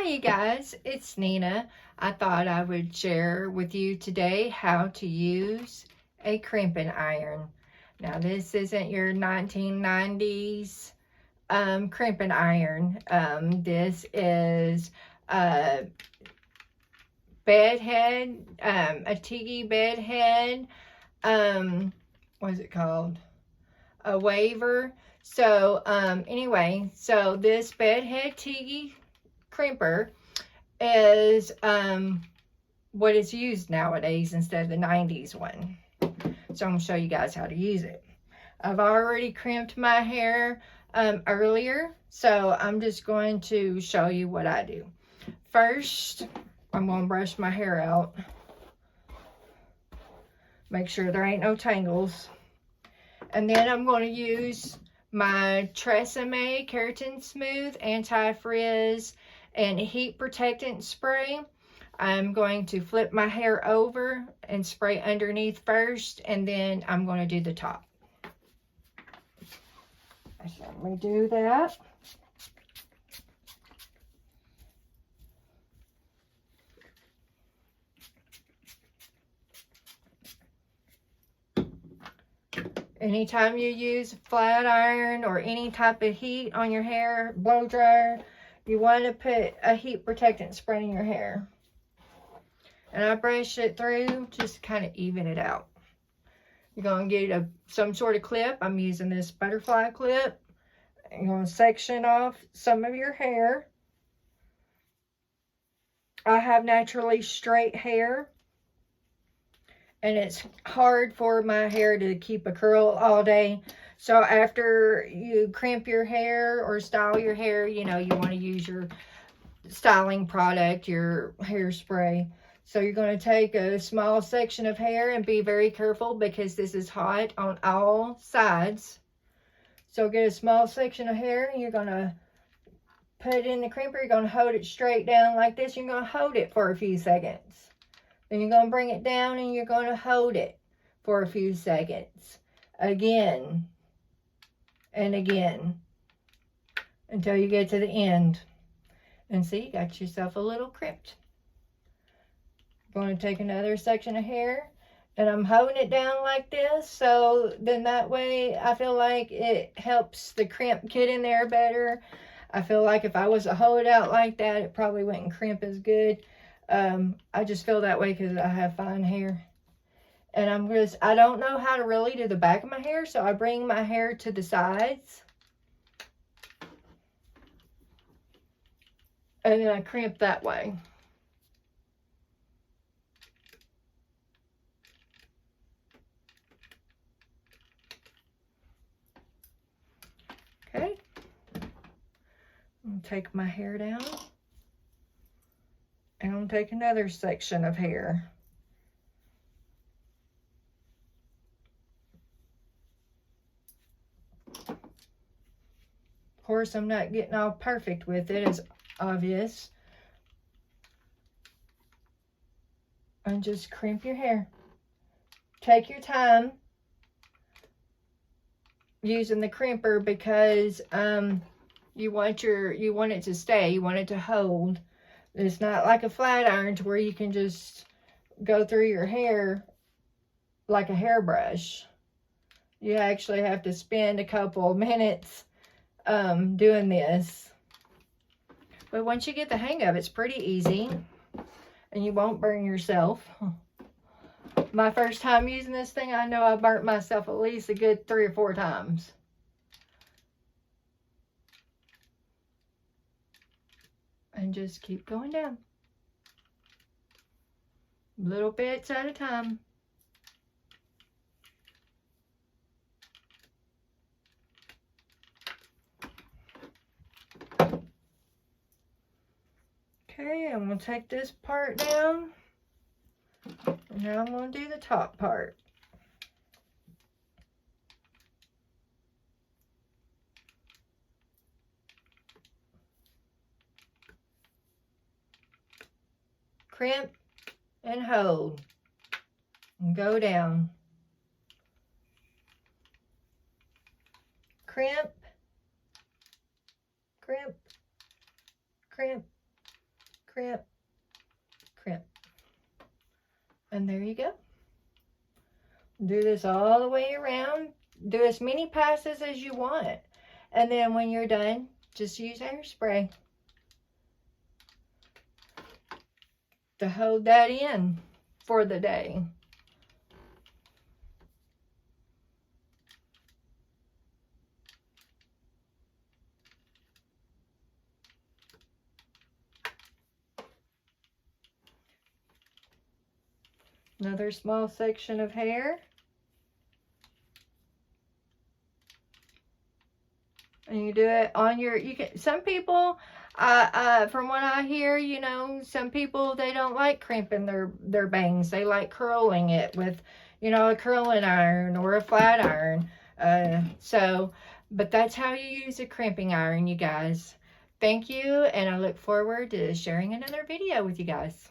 you guys, it's Nina. I thought I would share with you today how to use a crimping iron. Now this isn't your 1990s crimping iron. This is a bed head, a tiki bed head. What is it called? A waver. So anyway, so this bed head tiki crimper is what is used nowadays instead of the 90s one. So I'm going to show you guys how to use it. I've already crimped my hair earlier, so I'm just going to show you what I do. First, I'm going to brush my hair out. Make sure there ain't no tangles. And then I'm going to use my Tresemme Keratin Smooth Anti-Frizz and Heat Protectant Spray. I'm going to flip my hair over and spray underneath first, and then I'm going to do the top. So let me do that. Anytime you use a flat iron or any type of heat on your hair, blow dryer, you want to put a heat protectant spray in your hair. And I brush it through just to kind of even it out. You're going to get some sort of clip. I'm using this butterfly clip. You're going to section off some of your hair. I have naturally straight hair. And it's hard for my hair to keep a curl all day. So after you crimp your hair or style your hair, you know, you want to use your styling product, your hairspray. So you're going to take a small section of hair and be very careful because this is hot on all sides. So get a small section of hair and you're going to put it in the crimper. You're going to hold it straight down like this. You're going to hold it for a few seconds. Then you're going to bring it down and you're going to hold it for a few seconds. Again and again. Until you get to the end. And see, you got yourself a little crimped. I'm going to take another section of hair. And I'm holding it down like this. So then that way I feel like it helps the crimp get in there better. I feel like if I was to hold it out like that, it probably wouldn't crimp as good. I just feel that way because I have fine hair. And I don't know how to really do the back of my hair, so I bring my hair to the sides. And then I crimp that way. Okay. I'm going to take my hair down. And I'm going to take another section of hair. Of course, I'm not getting all perfect with it, it's obvious. And just crimp your hair. Take your time using the crimper because you want it to stay, you want it to hold. It's not like a flat iron to where you can just go through your hair like a hairbrush. You actually have to spend a couple of minutes doing this. But once you get the hang of it, it's pretty easy. And you won't burn yourself. My first time using this thing, I know I burnt myself at least a good 3 or 4 times. And just keep going down. Little bits at a time. Okay, I'm going to take this part down. And now I'm going to do the top part. Crimp and hold. And go down. Crimp. Crimp. Crimp. crimp, crimp. And there you go. Do this all the way around. Do as many passes as you want. And then when you're done, just use hairspray to hold that in for the day. Another small section of hair. And you do it on your, you can, some people, from what I hear, you know, some people, they don't like crimping their bangs. They like curling it with, you know, a curling iron or a flat iron. But that's how you use a crimping iron, you guys. Thank you, and I look forward to sharing another video with you guys.